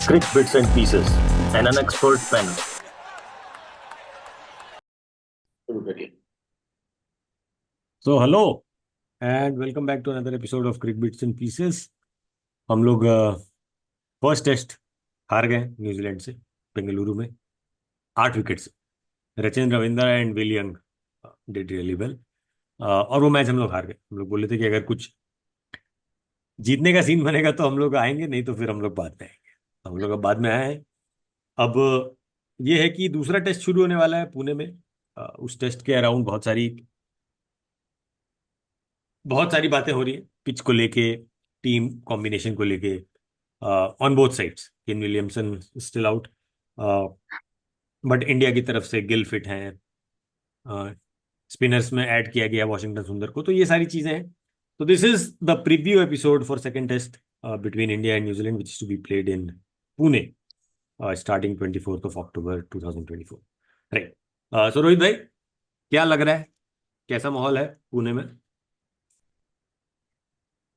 Crick Bits and Pieces, and an expert panel. So hello and welcome back to another episode of Crick Bits and Pieces. हम लोग first test हार गए New Zealand से बेंगलुरु में 8 wicket से। Rachin Ravindra and will young did really well और वो match हम लोग हार गए। हम लोग बोले थे कि अगर कुछ जीतने का सीन बनेगा तो हम लोग आएंगे, नहीं तो फिर हम लोग बाद में आएंगे। हम लोग अब बाद में आए हैं। अब ये है कि दूसरा टेस्ट शुरू होने वाला है पुणे में। उस टेस्ट के अराउंड बहुत सारी बातें हो रही है, पिच को लेके, टीम कॉम्बिनेशन को लेके, on both sides. Kane Williamson still out, but India की तरफ से गिल फिट हैं। स्पिनर्स में ऐड किया गया वॉशिंगटन सुंदर को, तो ये सारी चीजें हैं। तो this is the preview episode for second test between India and New Zealand which is to be played in Pune starting 24 2024, right. So Rohit भाई, क्या लग रहा है, कैसा माहौल है पुणे में?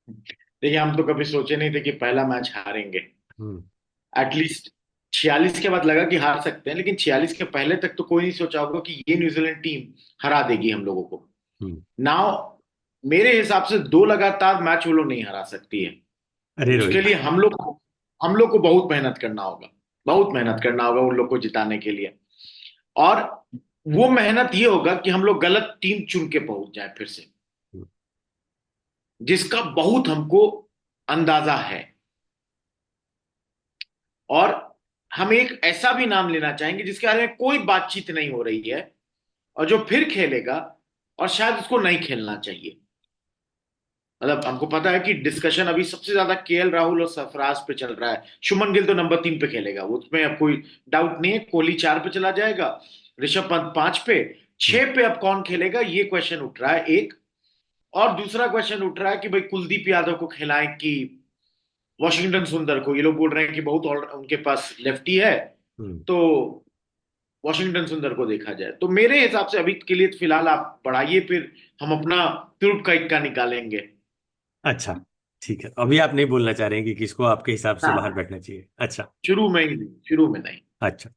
देखिए, हम तो कभी सोचे नहीं थे कि पहला मैच हारेंगे। हम्म। एटलीस्ट 46 के बाद लगा कि हार सकते हैं, लेकिन 46 के पहले तक तो कोई नहीं सोचा होगा कि ये न्यूजीलैंड टीम हरा देगी हम लोगों को। नाउ मेरे हिसाब से 2 लगातार मैच वो लोग नहीं हरा सकती है। अरे उसके रोहित, लिए हम लोग को बहुत मेहनत करना होगा, बहुत मेहनत करना होगा उन लोग को जिताने के लिए। और वो मेहनत ये होगा कि हम लोग गलत टीम चुन के पहुंच जाए फिर से, जिसका बहुत हमको अंदाजा है। और हम एक ऐसा भी नाम लेना चाहेंगे जिसके बारे में कोई बातचीत नहीं हो रही है और जो फिर खेलेगा, और शायद उसको नहीं खेलना चाहिए। मतलब हमको पता है कि डिस्कशन अभी सबसे ज्यादा केएल राहुल और सरफराज पे चल रहा है। शुभमन गिल तो नंबर 3 पे खेलेगा, उसमें अब कोई डाउट नहीं है। कोहली 4 पे चला जाएगा, ऋषभ पंत 5 पे, 6 पे अब कौन खेलेगा ये क्वेश्चन उठ रहा है एक। और दूसरा क्वेश्चन उठ रहा है कि भाई कुलदीप यादव को खिलाएं कि वॉशिंगटन सुंदर को। ये लोग बोल रहे हैं कि बहुत उनके पास लेफ्टी है, तो वॉशिंगटन सुंदर को देखा जाए। तो मेरे हिसाब से अभी के लिए तो फिलहाल आप बढ़ाइए, फिर हम अपना तुर्प का इक्का निकालेंगे। अच्छा ठीक है, अभी आप नहीं बोलना चाह रहे हैं कि किसको आपके हिसाब से बाहर हाँ, बैठना चाहिए? अच्छा शुरू में नहीं। अच्छा,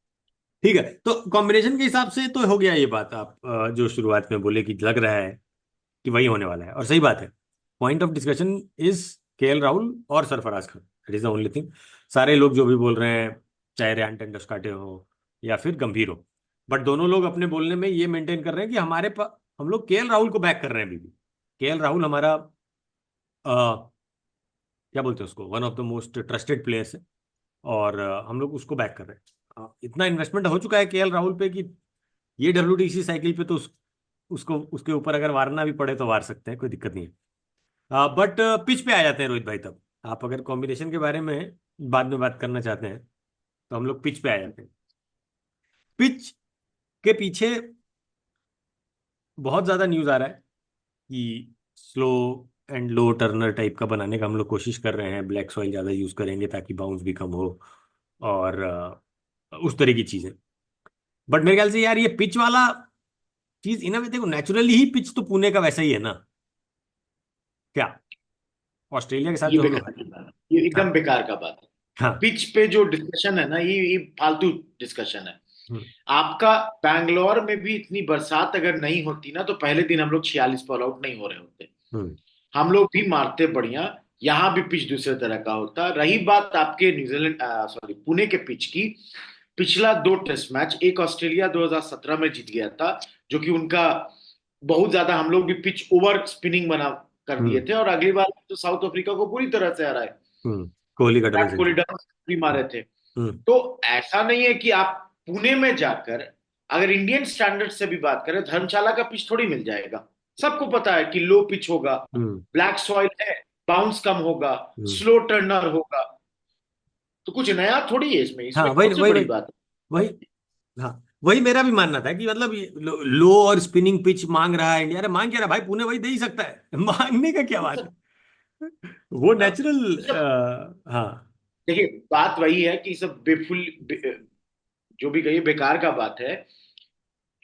ठीक है। तो कॉम्बिनेशन के हिसाब से तो हो गया ये बात। आप जो शुरुआत में बोले कि लग रहा है कि वही होने वाला है, और सही बात है। Point of discussion is KL Rahul और Sarfaraz Khan, it is the only thing. सारे लोग जो भी बोल रहे हैं, चाहे रेहान टेंडुलकर हो या फिर गंभीर हो, बट दोनों लोग अपने बोलने में ये मेंटेन कर रहे हैं कि हम लोग केएल राहुल को बैक कर रहे हैं अभी भी। केएल राहुल हमारा क्या बोलते हैं उसको, one of the most trusted players है, और हम लोग उसको बैक कर रहे हैं। इतना इन्वेस्टमेंट हो चुका है केएल राहुल पे कि ये डब्ल्यूटीसी साइकिल पे तो उसको उसके ऊपर अगर वारना भी पड़े तो वार सकते हैं, कोई दिक्कत नहीं है। बट पिच पे आ जाते हैं रोहित भाई। तब आप अगर कॉम्बिनेशन के बारे में बाद में बात करना चाहते हैं तो हम लोग पिच पे आ जाते हैं। पिच के पीछे बहुत ज्यादा न्यूज आ रहा है कि slow and low Turner type का बनाने का हम लोग कोशिश कर रहे हैं। ब्लैक सॉइल ज्यादा यूज करेंगे ताकि बाउंस भी कम हो, और उस तरह की चीजें। बट मेरे ख्याल से यार ये पिच वाला चीज इन देखो, नेचुरली ही पिच तो पुणे का वैसा ही है ना, क्या ऑस्ट्रेलिया के साथ ये जो हम बेकार लोग। की बात है, ये एकदम हाँ बेकार का बात है। हाँ। पिच पे जो डिस्कशन है ना, ये फालतू डिस्कशन है। हम्म आपका बैंगलोर में भी इतनी बरसात अगर नहीं होती ना, तो पहले दिन हम लोग 46 पर आउट नहीं हो रहे होते। हम्म हम लोग भी मारते बढ़िया। यहाँ भी पिच दूसरे तरह का होता। रही बात आपके न्यूजीलैंड सॉरी पुणे के पिच की, पिछला 2 टेस्ट मैच, एक ऑस्ट्रेलिया 2017 में जीत गया था, जो कि उनका बहुत ज्यादा हम लोग भी पिच ओवर स्पिनिंग बना कर दिए हम्म थे। और अगली बार तो साउथ अफ्रीका को पूरी तरह से हराए। कोहली का double Virat Kohli century. Double century मारे थे। हम्म तो ऐसा नहीं है कि आप पुणे में जाकर, अगर इंडियन स्टैंडर्ड से भी बात करें, धर्मशाला का पिच थोड़ी मिल जाएगा। सबको पता है कि लो पिच होगा, हम्म ब्लैक सॉइल है, बाउंस कम होगा, हम्म स्लो टर्नर होगा। तो कुछ नया थोड़ी है इसमें, हाँ, इसमें वही कौन सी वही बड़ी वही बात वही। हाँ, वही मेरा भी मानना था कि मतलब ये लो और स्पिनिंग पिच मांग रहा है इंडिया। अरे मांग क्या रहा है भाई, पुणे वही दे ही सकता है मांगने का क्या बात है। है। वो नेचुरल। ये सब हाँ। देखिए, बात वही है कि सब जो भी कहिए बेकार का बात है।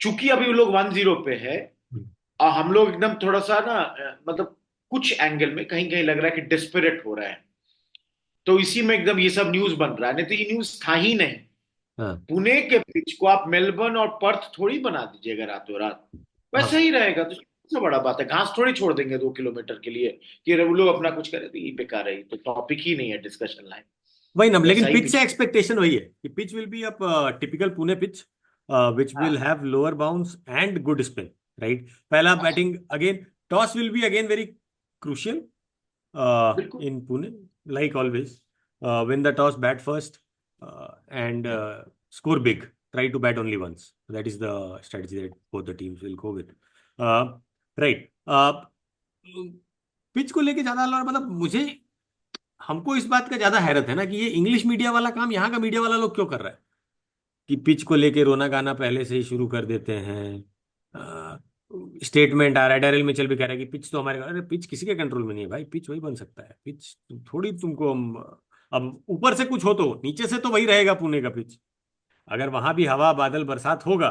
चूंकि अभी वो लोग 1-0 पे है, हम्म और हम लोग एकदम थोड़ा सा ना मतलब कुछ एंगल में कहीं कहीं लग रहा है कि डेस्परेट हो रहा है। तो इसी में एकदम ये सब न्यूज बन रहा है, नहीं तो ये न्यूज था ही नहीं। हाँ पुणे के पिच को आप मेलबर्न और पर्थ थोड़ी बना दीजिएगा रातों रात, वैसा हाँ ही रहेगा। तो सबसे बड़ा बात है, घास थोड़ी छोड़ देंगे 2 किलोमीटर के लिए कि अरे वो लोग अपना कुछ करे, तो ये बेकार है, ये तो टॉपिक ही नहीं है डिस्कशन लाइन। वही ना, लेकिन वैसा ही पिच से पिच। एक्सपेक्टेशन वही है कि pitch will be a typical Pune pitch which will हाँ have lower bounce and good spin, right. पहला batting again, toss will be again very crucial बिल्कुल। in Pune, like always. Win the toss, bat first, and score big. Try to bat only once. That is the strategy that both the teams will go with. Right. Pitch को लेके ज्यादा मतलब मुझे, हमको इस बात का ज्यादा हैरत है ना कि ये इंग्लिश मीडिया वाला काम यहाँ का मीडिया वाला लोग क्यों कर रहा है, कि पिच को लेके रोना गाना पहले से ही शुरू कर देते हैं। स्टेटमेंट आ रहा है, डेरिल मिचेल भी कह रहा है कि पिच तो हमारे, अरे पिच किसी के कंट्रोल में नहीं है भाई, पिच वही बन सकता है, पिच थोड़ी तुमको अब ऊपर से कुछ हो तो नीचे से तो वही रहेगा पुणे का पिच। अगर वहां भी हवा बादल बरसात होगा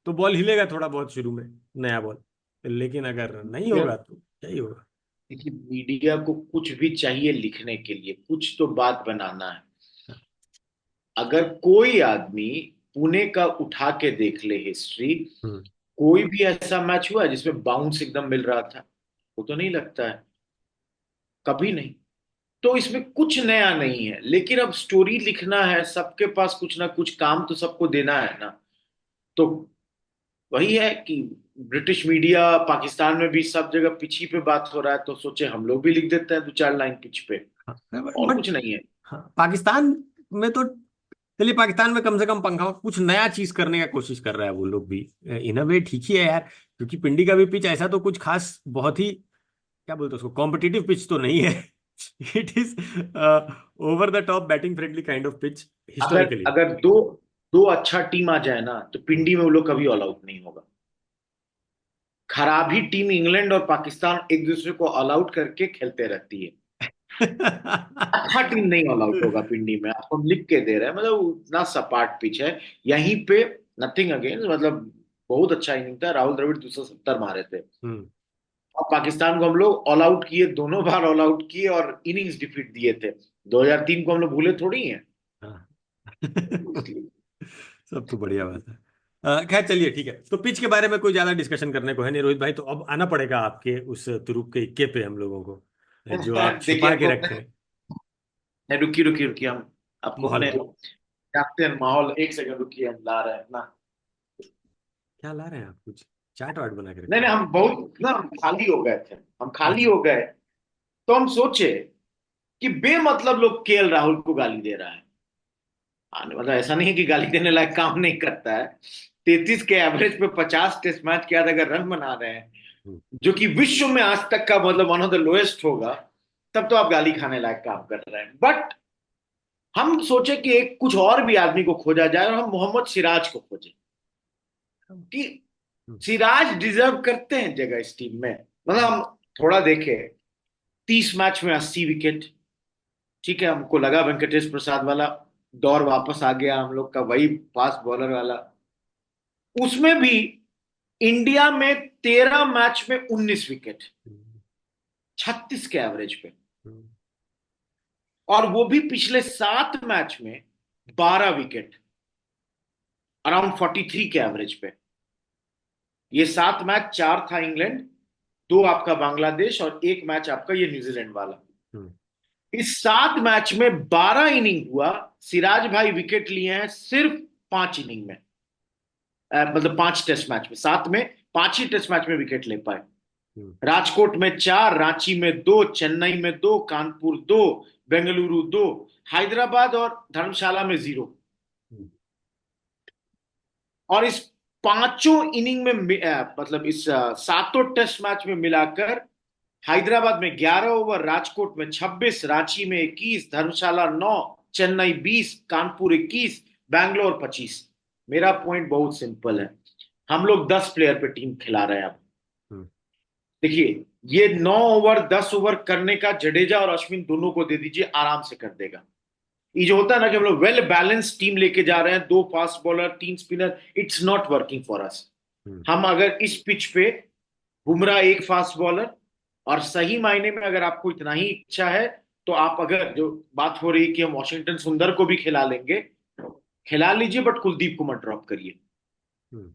तो बॉल हिलेगा थोड़ा बहुत शुरू में, नया बॉल, लेकिन अगर नहीं मीडिया, होगा तो क्या ही होगा। देखिए मीडिया को कुछ भी चाहिए लिखने के लिए, कुछ तो बात बनाना है। अगर कोई आदमी पुणे का उठा के देख ले हिस्ट्री, हम्म कोई भी ऐसा मैच हुआ है जिसमें बाउंस एकदम मिल रहा था? वो तो नहीं लगता है, कभी नहीं। तो इसमें कुछ नया नहीं है, लेकिन अब स्टोरी लिखना है, सबके पास कुछ ना कुछ काम तो सबको देना है ना। तो वही है कि ब्रिटिश मीडिया, पाकिस्तान में भी सब जगह पिच ही पे बात हो रहा है, तो सोचे हम लोग भी लिख देते हैं 2-4 लाइन पिच पे। और बट कुछ नहीं है। हाँ, पाकिस्तान में तो चलिए, पाकिस्तान में कम से कम पंखा कुछ नया चीज करने का कोशिश कर रहा है वो लोग भी, इन अ वे ठीक ही है यार। क्योंकि पिंडी का भी पिच ऐसा तो कुछ खास बहुत ही, क्या बोलते हैं उसको, कॉम्पिटिटिव पिच तो नहीं है। It is over the top batting friendly kind of pitch अगर हिस्टोरिकली। अगर दो दो अच्छा टीम आ जाए ना, तो पिंडी में वो लोग कभी ऑल आउट नहीं होगा। खराब ही टीम इंग्लैंड और पाकिस्तान एक दूसरे को ऑल आउट करके खेलते रहती है। अच्छा टीम नहीं ऑल आउट होगा पिंडी में, आपको हम लिख के दे रहे हैं। मतलब उतना सपाट पिच है यहीं पे। नथिंग अगेंस्ट, मतलब बहुत अच्छा इनिंग था, राहुल द्रविड़ 270 मारे थे। हम्म और पाकिस्तान को हम लोग ऑल आउट किए, दोनों बार ऑल आउट किए और इनिंग्स डिफीट दिए थे। 2003 को हम लोग भूले थोड़ी हैं। हाँ। इसलिए सब तो बढ़िया बात है। खैर चलिए ठीक है, तो पिच के बारे में कोई ज्यादा डिस्कशन करने को है नहीं रोहित भाई, तो अब आना पड़ेगा आपके उस तुरुप के इक्के पे हम लोगों को, जो आप देखिए छुपा के हमको रखे हैं। रुकी रुकी रुकी, हम आपको माहौल हमने में जानते हैं माहौल। एक सेकंड रुकिए, हम ला रहे हैं ना। क्या ला रहे हैं आप, कुछ चाट वाट बना के नहीं रखे नहीं, हैं? हम बहुत ना, हम खाली हो गए थे, हम खाली अच्छा। हो गए। तो हम सोचे कि बेमतलब लोग केएल राहुल को गाली दे रहा है। मतलब ऐसा नहीं है कि गाली देने लायक काम नहीं करता है। 33 के एवरेज पे 50 टेस्ट मैच के बाद अगर रन बना रहे हैं, हम्म, जो कि विश्व में आज तक का मतलब वन ऑफ द लोएस्ट होगा, तब तो आप गाली खाने लायक काम कर रहे हैं। बट हम सोचे कि एक कुछ और भी आदमी को खोजा जाए, और हम मोहम्मद सिराज को खोजे कि हम्म, सिराज डिजर्व करते हैं जगह इस टीम में। मतलब हम थोड़ा देखे, 30 मैच में 80 विकेट। ठीक है, हमको लगा वेंकटेश प्रसाद वाला दौर वापस आ गया हम लोग का, वही फास्ट बॉलर वाला। उसमें भी इंडिया में 13 मैच में 19 विकेट, हम्म, 36 के एवरेज पे। हम्म, और वो भी पिछले 7 मैच में 12 विकेट, अराउंड 43 के एवरेज पे। ये 7 मैच, 4 था इंग्लैंड, 2 आपका बांग्लादेश, और 1 मैच आपका ये न्यूजीलैंड वाला। हम्म, इस 7 मैच में 12 इनिंग हुआ, सिराज भाई विकेट लिए हैं सिर्फ 5 इनिंग में। मतलब 5 टेस्ट मैच में, 7 में 5 ही टेस्ट मैच में विकेट ले पाए। हम्म, राजकोट में 4, रांची में 2, चेन्नई में 2, कानपुर 2, बेंगलुरु 2, हैदराबाद और धर्मशाला में 0। हम्म, और इस पांचों इनिंग में मतलब इस सातों टेस्ट मैच में मिलाकर हैदराबाद में 11 ओवर, राजकोट में 26, रांची में 21, धर्मशाला 9, चेन्नई 20, कानपुर 21, बैंगलोर 25। मेरा पॉइंट बहुत सिंपल है, हम लोग 10 प्लेयर पे टीम खिला रहे हैं अब। हम्म, देखिए, ये 9 ओवर 10 ओवर करने का जडेजा और अश्विन दोनों को दे दीजिए, आराम से कर देगा। ये जो होता है ना कि हम लोग वेल बैलेंस टीम लेके जा रहे हैं, 2 fast bowler 3 spinner, it's not working for us. Hmm, हम अगर इस पिच पे बुमराह 1 फास्ट बॉलर, और सही मायने में अगर आपको इतना ही इच्छा है तो आप अगर जो बात हो रही कि हम वॉशिंगटन सुंदर को भी खिला लेंगे, खिला लीजिए, बट कुलदीप को मत ड्रॉप करिए। हम्म,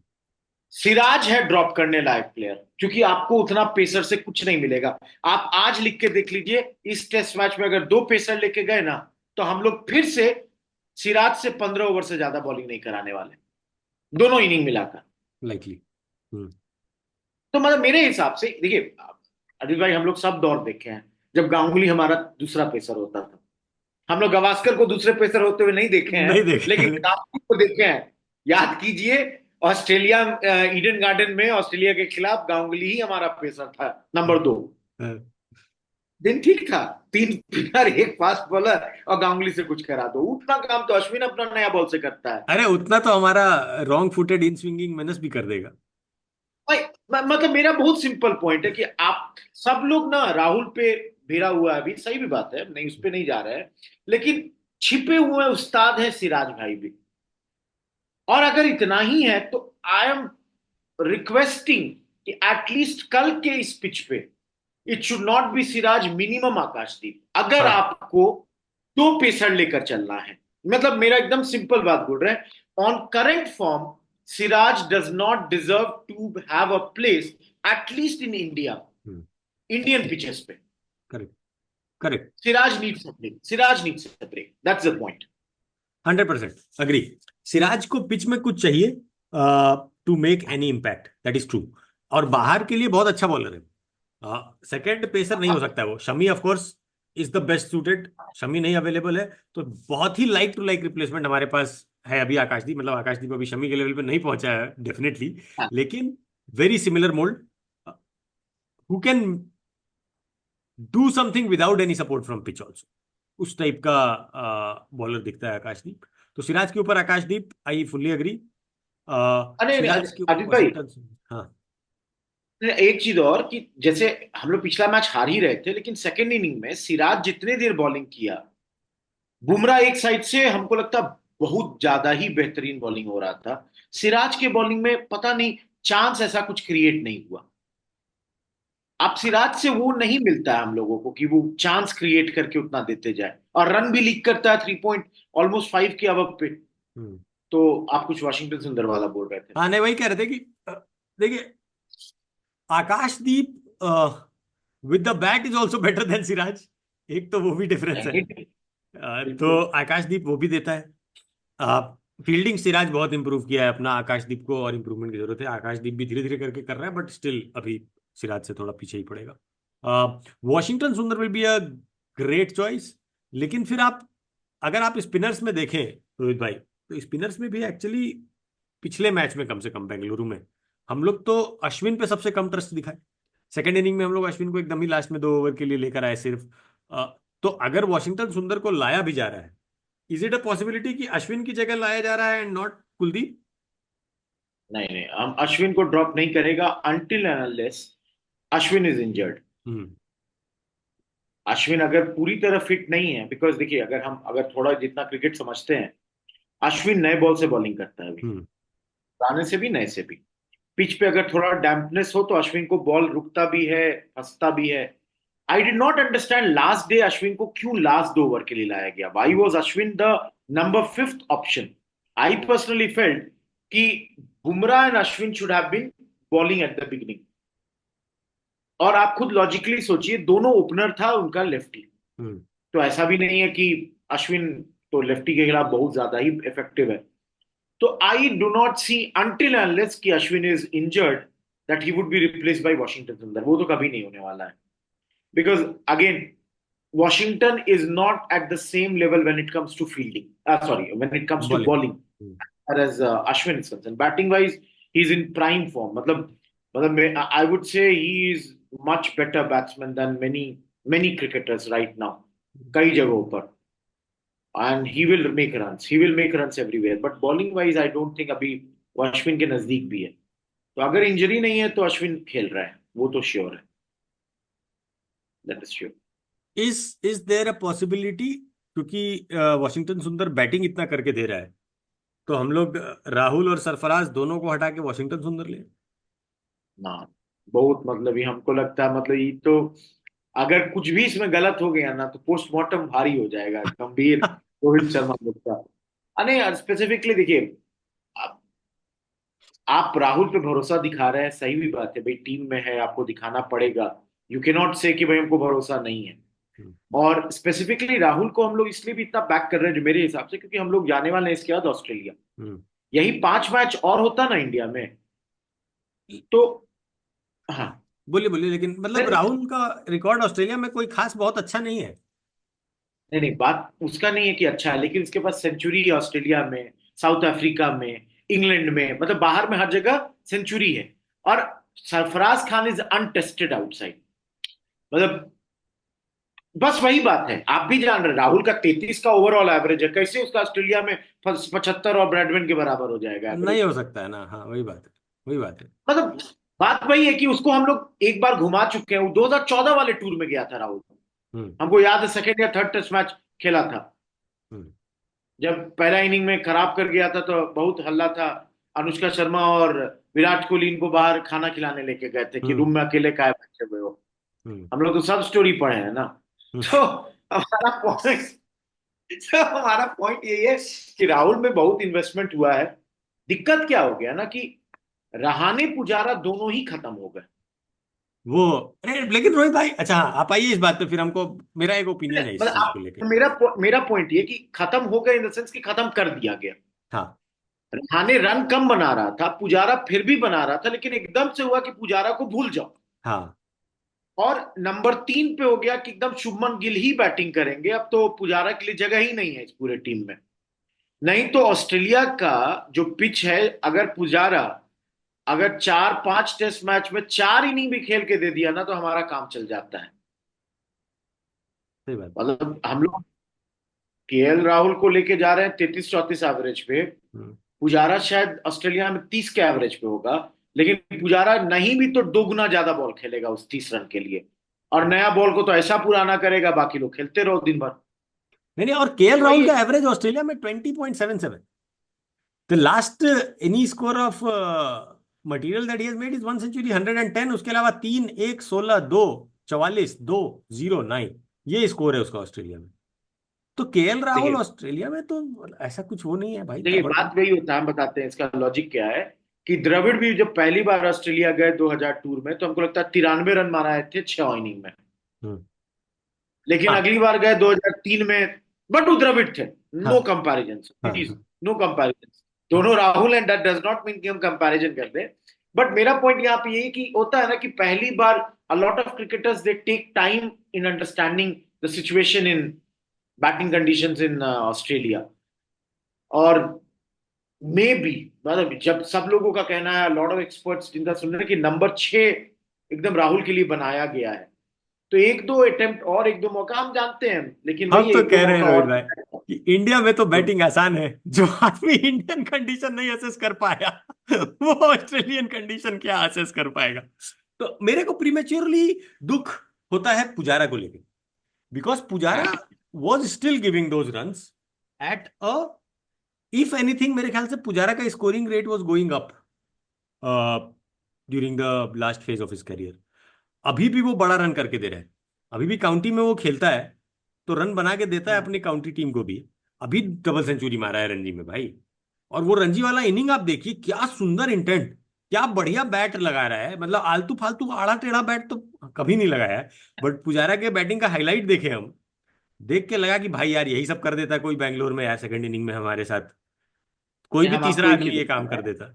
सिराज है ड्रॉप करने लायक प्लेयर, क्योंकि आपको उतना पेसर से कुछ नहीं मिलेगा। आप आज लिख के देख लीजिए, इस टेस्ट मैच में अगर 2 पेसर लेके गए ना, तो हम लोग फिर से सिराज से 15 ओवर से ज्यादा बॉलिंग नहीं कराने वाले, दोनों इनिंग मिलाकर। लाइकली। हम्म। तो मतलब मेरे हिसाब से देखिए, अदिल भाई, हम लोग सब दौर देखे हैं जब गांगुली हमारा दूसरा पेसर होता था। हम लोग गवास्कर को दूसरे पेसर होते हुए नहीं देखे हैं, नहीं देखे। लेकिन गांगुली को देखे हैं। याद कीजिए, ऑस्ट्रेलिया, ईडन गार्डन में ऑस्ट्रेलिया के खिलाफ गांगुली ही हमारा पेसर था, नंबर 2। हाँ। दिन ठीक था, 3 स्पिनर, एक फास्ट बॉलर, और गांगुली से कुछ करा दो। उतना काम तो अश्विन अपना नया बॉल से करता है। अरे उतना तो हमारा रॉन्ग फुटेड इन स्विंगिंग मेनस भी कर देगा। भाई, मतलब मेरा बहुत सिंपल पॉइंट है कि आप सब लोग ना राहुल पे भिड़ा हुआ है, अभी सही भी बात है, नहीं उस पे नहीं जा रहे हैं, लेकिन छिपे हुए उस्ताद है सिराज भाई भी। और अगर इतना ही है तो आई एम रिक्वेस्टिंग कि एटलीस्ट कल के इस पिच पे it should not be Siraj, minimum Akashdeep, अगर हाँ। आपको 2 पेसर लेकर चलना है। मतलब मेरा एकदम सिंपल बात बोल रहे हैं, on current form Siraj does not deserve to have a place at least in India, Indian pitches पे। Correct. Correct. Siraj needs a break, Siraj needs a break, that's the point. 100% agree. Siraj को पिच में कुछ चाहिए to make any impact, that is true. और बाहर के लिए बहुत अच्छा बॉलर है। सेकंड पेसर नहीं हो सकता है वो। Shami of course is the best suited. Shami नहीं अवेलेबल है तो बहुत ही लाइक टू लाइक रिप्लेसमेंट हमारे पास है अभी आकाशदीप। मतलब आकाशदीप अभी शमी के लेवल पे नहीं पहुंचा है डेफिनेटली, लेकिन very similar mould, who can do something without any support from pitch also. उस टाइप का बॉलर दिखता है आकाशदीप। तो सिराज के ऊपर आकाशदीप, आई फुल्ली अग्री। अरे सिराज के ऊपर आदित्य भाई, वॉशिंगटन। हाँ। एक चीज और कि जैसे हम लोग पिछला मैच हार ही रहे थे, लेकिन सेकेंड इनिंग में सिराज जितने देर बॉलिंग किया, बुमराह एक साइड से हमको लगता बहुत ज्यादा ही बेहतरीन बॉलिंग हो रहा था। सिराज के बॉलिंग में पता नहीं चांस ऐसा कुछ क्रिएट नहीं हुआ। आप सिराज से वो नहीं मिलता है हम लोगों को कि वो चांस क्रिएट करके उतना देते जाए, और रन भी लीक करता है 3.5 के अब पे। हम्म। तो आप कुछ वाशिंगटन सुंदर वाला बोल रहे थे। हाँ नहीं, वही कह रहे थे कि देखिए, Akashdeep with the bat is also better than Siraj. एक तो वो भी डिफरेंस है। तो बिल्कुल। आकाशदीप वो भी देता है। फील्डिंग सिराज बहुत इंप्रूव किया है अपना, आकाशदीप को और इंप्रूवमेंट की जरूरत है। आकाशदीप भी धीरे धीरे करके कर रहा है, बट स्टिल अभी सिराज से थोड़ा पीछे ही पड़ेगा। वॉशिंगटन सुंदर will be a great choice. लेकिन फिर आप, अगर आप स्पिनर्स में देखें रोहित भाई, तो स्पिनर्स में भी एक्चुअली पिछले मैच में कम से कम बेंगलुरु में हम लोग तो अश्विन पे सबसे कम ट्रस्ट दिखाए। सेकेंड इनिंग में हम लोग अश्विन को एकदम ही लास्ट में 2 ओवर के लिए लेकर आए सिर्फ। तो अगर वॉशिंगटन सुंदर को लाया भी जा रहा है, इज इट अ पॉसिबिलिटी कि अश्विन की जगह लाया जा रहा है एंड नॉट कुलदीप? नहीं नहीं, हम अश्विन को ड्रॉप नहीं करेगा until and unless Ashwin is injured. Hmm. Ashwin अगर पूरी तरह फिट नहीं है, बिकॉज देखिए, अगर थोड़ा जितना क्रिकेट समझते हैं, अश्विन नए बॉल से बॉलिंग करता है अभी, हम्म। पुराने से भी नए से भी। पिच पे अगर थोड़ा डैम्पनेस हो तो अश्विन को बॉल रुकता भी है, फंसता भी है। I did not understand last day Ashwin को क्यों लास्ट 2 ओवर के लिए लाया गया। Why was Ashwin the number 5th option? I personally felt कि Bumrah and Ashwin should have been bowling at the beginning. और आप खुद लॉजिकली सोचिए, दोनों ओपनर था उनका लेफ्टी। हम्म। तो ऐसा भी नहीं है कि अश्विन तो लेफ्टी के खिलाफ बहुत ज्यादा ही इफेक्टिव है। तो I do not see until unless कि Ashwin is injured that he would be replaced by Washington Sundar. वो तो कभी नहीं होने वाला है, because again Washington is not at the same level when it comes to fielding, sorry, when it comes to bowling. Bowling as Ashwin is concerned. Batting wise, he's in prime form. मतलब I would say he is much better batsman than many cricketers right now. कई जगहों पर, and he will make runs. He will make runs everywhere. But bowling wise, I don't think अभी वो अश्विन के नजदीक भी है। तो अगर इंजरी नहीं है तो अश्विन खेल रहा है, वो तो श्योर है, that is sure. Is there a possibility, क्योंकि वॉशिंगटन सुंदर बैटिंग इतना करके दे रहा है, तो हम लोग राहुल और सरफराज दोनों को हटा के वॉशिंगटन सुंदर ले? ना, बहुत मतलब ये हमको लगता है, मतलब ये तो अगर कुछ भी इसमें गलत हो गया ना तो पोस्टमार्टम भारी हो जाएगा, गंभीर रोहित शर्मा का। अरे स्पेसिफिकली देखिए, आप राहुल पे भरोसा दिखा रहे हैं, सही भी बात है भाई, टीम में है, आपको दिखाना पड़ेगा। यू कैन नॉट से कि भाई हमको भरोसा नहीं है। हम्म, और स्पेसिफिकली राहुल को हम लोग इसलिए भी इतना बैक कर रहे हैं जो मेरे हिसाब से, क्योंकि हम लोग जाने वाले हैं इसके बाद ऑस्ट्रेलिया। हम्म। यही 5 मैच और होता ना इंडिया में, तो हाँ। बोलिए बोलिए, लेकिन मतलब नहीं राहुल का रिकॉर्ड ऑस्ट्रेलिया में कोई खास बहुत अच्छा नहीं है। नहीं नहीं, बात उसका नहीं है कि अच्छा है, लेकिन उसके पास सेंचुरी है ऑस्ट्रेलिया में, साउथ अफ्रीका में, इंग्लैंड में, मतलब बाहर में हर जगह सेंचुरी है। और Sarfaraz Khan is untested outside. मतलब बस वही बात है, आप भी जान रहे हैं, राहुल का 33 का ओवरऑल एवरेज है, कैसे उसका ऑस्ट्रेलिया में 75 और ब्रैडमैन के बराबर हो जाएगा नहीं एवरेज। हो सकता है ना, हाँ वही बात है, वही बात है। मतलब बात वही है कि उसको हम लोग एक बार घुमा चुके हैं, वो 2014 वाले टूर में गया था राहुल। हम्म, हमको याद है सेकेंड या थर्ड टेस्ट मैच खेला था, हम्म, जब पहला इनिंग में खराब कर गया था तो बहुत हल्ला था। अनुष्का शर्मा और विराट कोहली इनको बाहर खाना खिलाने लेके गए थे कि हम्म, रूम में अकेले काहे बैठे हुए हो। हम्म, हम लोग तो सब स्टोरी पढ़े हैं ना। हम्म। तो हमारा पॉइंट तो हमारा पॉइंट यही है कि राहुल में बहुत इन्वेस्टमेंट हुआ है। दिक्कत क्या हो गया ना कि रहाणे पुजारा दोनों ही खत्म हो गए। वो, अरे लेकिन रोहित भाई, अच्छा हाँ, आप आइए इस बात पे, फिर हमको मेरा एक ओपिनियन है इस मतलब चीज को आप, लेके। मेरा पॉइंट ये कि खत्म हो गए इन द सेंस कि खत्म कर दिया गया। हाँ, रहाणे रन कम बना रहा था, पुजारा फिर भी बना रहा था, लेकिन एकदम से हुआ कि पुजारा को भूल जाओ। हाँ, और नंबर 3 पे हो गया कि एकदम शुभमन गिल ही बैटिंग करेंगे, अब तो पुजारा के लिए जगह ही नहीं है इस पूरे टीम में। नहीं तो ऑस्ट्रेलिया का जो पिच है, अगर पुजारा अगर 4-5 टेस्ट मैच में 4 इनिंग भी खेल के दे दिया ना तो हमारा काम चल जाता है। सही बात। मतलब हम लोग केएल राहुल को लेके जा रहे हैं 33-34 एवरेज पे। हम्म। पुजारा शायद ऑस्ट्रेलिया में 30 के एवरेज पे होगा, लेकिन पुजारा नहीं भी तो 2 गुना ज्यादा बॉल खेलेगा उस 30 रन के लिए। और नया बॉल को तो ऐसा पुराना करेगा, बाकी लोग खेलते रहो दिन भर। नहीं नहीं, और केएल वही राहुल है। का एवरेज ऑस्ट्रेलिया में 20.77। The last any score of material that he has made is one century 110, उसके अलावा 3, 1, 16, 2, 44, 2, 0, 9, ये स्कोर है उसका ऑस्ट्रेलिया में। तो केएल राहुल देखिए ऑस्ट्रेलिया में तो ऐसा कुछ वो नहीं है भाई, देखिए, ताबड़तोड़। बात वही होता है, हम बताते हैं इसका लॉजिक क्या है। कि द्रविड़ भी जब पहली बार ऑस्ट्रेलिया गए 2000 टूर में, तो हमको लगता है 93 रन मारा है थे 6 इनिंग में। हम्म। लेकिन हाँ, अगली बार गए 2003 में, बट वो द्रविड़ थे। हाँ, नो कंपैरिजन, हाँ, इट इज हाँ, नो कंपैरिजन। हाँ, दोनों Rahul and that does not mean कि हम कंपैरिजन कर दें। बट मेरा पॉइंट यहाँ पे ये कि होता है ना कि पहली बार a lot of cricketers they take time in understanding the situation in batting conditions in Australia. और मे बी, मतलब जब सब लोगों का कहना है, लॉट ऑफ एक्सपर्ट्स जिनका सुन रहे हैं कि नंबर 6 एकदम राहुल के लिए बनाया गया है, तो एक दो अटेम्प्ट और एक दो मौका हम जानते हैं, लेकिन हम वही है, तो एक दो कह रहे हैं मौका रोहित और भाई मिलेगा। कि इंडिया में तो तो बैटिंग आसान है। जो आदमी इंडियन कंडीशन नहीं असेस कर पाया वो ऑस्ट्रेलियन कंडीशन क्या असेस कर पाएगा। तो मेरे को प्रीमेच्योरली दुख होता है पुजारा को लेकर, because Pujara was still giving those runs at a, if anything मेरे ख्याल से पुजारा का scoring rate was going up during the last phase of his career. अभी भी वो बड़ा रन करके दे रहा है, अभी भी काउंटी में वो खेलता है तो रन बना के देता है अपनी काउंटी टीम को भी। अभी डबल सेंचुरी मारा है रणजी में भाई। और वो रणजी वाला इनिंग आप देखिए, क्या सुंदर इंटेंट, क्या बढ़िया बैट लगा रहा है, मतलब आलतू फालतू आड़ा टेढ़ा बैट तो कभी नहीं लगाया है। बट पुजारा के बैटिंग का हाईलाइट देखे हम, देख के लगा कि भाई यार यही सब कर देता कोई बैंगलोर में यार, सेकंड इनिंग में हमारे साथ कोई भी हम आपको तीसरा एक आदमी चीज ये बता काम कर रहे हैं, देता।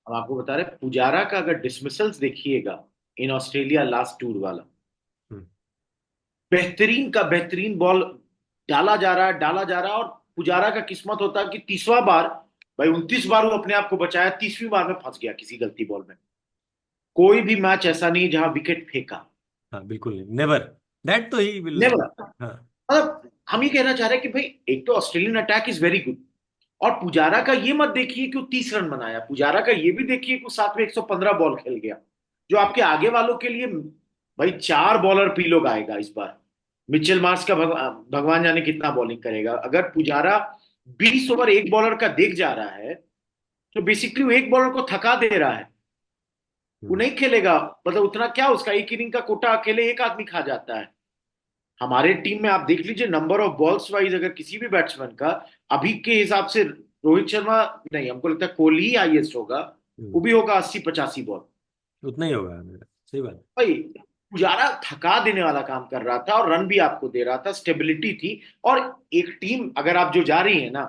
हम आपको बता रहे हैं, पुजारा का अगर डिसमिसल्स देखिएगा इन ऑस्ट्रेलिया लास्ट टूर वाला, हम्म, बेहतरीन का बेहतरीन बॉल डाला जा रहा है, डाला जा रहा है। और पुजारा का किस्मत होता है कि 30वां बार, भाई 29 बार वो अपने आप को बचाया, 30वीं बार में फंस गया किसी गलती बॉल में। कोई भी मैच ऐसा नहीं जहां विकेट फेंका। हाँ बिल्कुल नहीं, नेवर, दैट तो ही विल। नेवर। हाँ, मतलब हम ये कहना चाह रहे हैं कि भाई एक तो Australian attack is very good, और पुजारा का ये मत देखिए कि वो 30 रन बनाया, पुजारा का ये भी देखिए कि वो साथ में 115 बॉल खेल गया। जो आपके आगे वालों के लिए, भाई 4 बॉलर पी लोग आएगा इस बार। मिचेल मार्श का भगवान जाने कितना बॉलिंग करेगा। अगर पुजारा 20 ओवर एक बॉलर का देख जा रहा है, तो बेसिकली वो एक बॉलर को थका दे रहा है। वो नहीं खेलेगा। मतलब उतना क्या, उसका एक इनिंग का कोटा अकेले एक आदमी खा जाता है। हमारे टीम में आप देख लीजिए, नंबर ऑफ बॉल्स वाइज अगर किसी भी बैट्समैन का अभी के हिसाब से, रोहित शर्मा नहीं, हमको लगता है कोहली ही हाईएस्ट होगा। वो भी होगा 80-85 बॉल। उतना ही होगा मेरा, सही बात। भाई पुजारा थका देने वाला काम कर रहा था और रन भी आपको दे रहा था, स्टेबिलिटी थी। और एक टीम अगर आप जो जा रही है ना,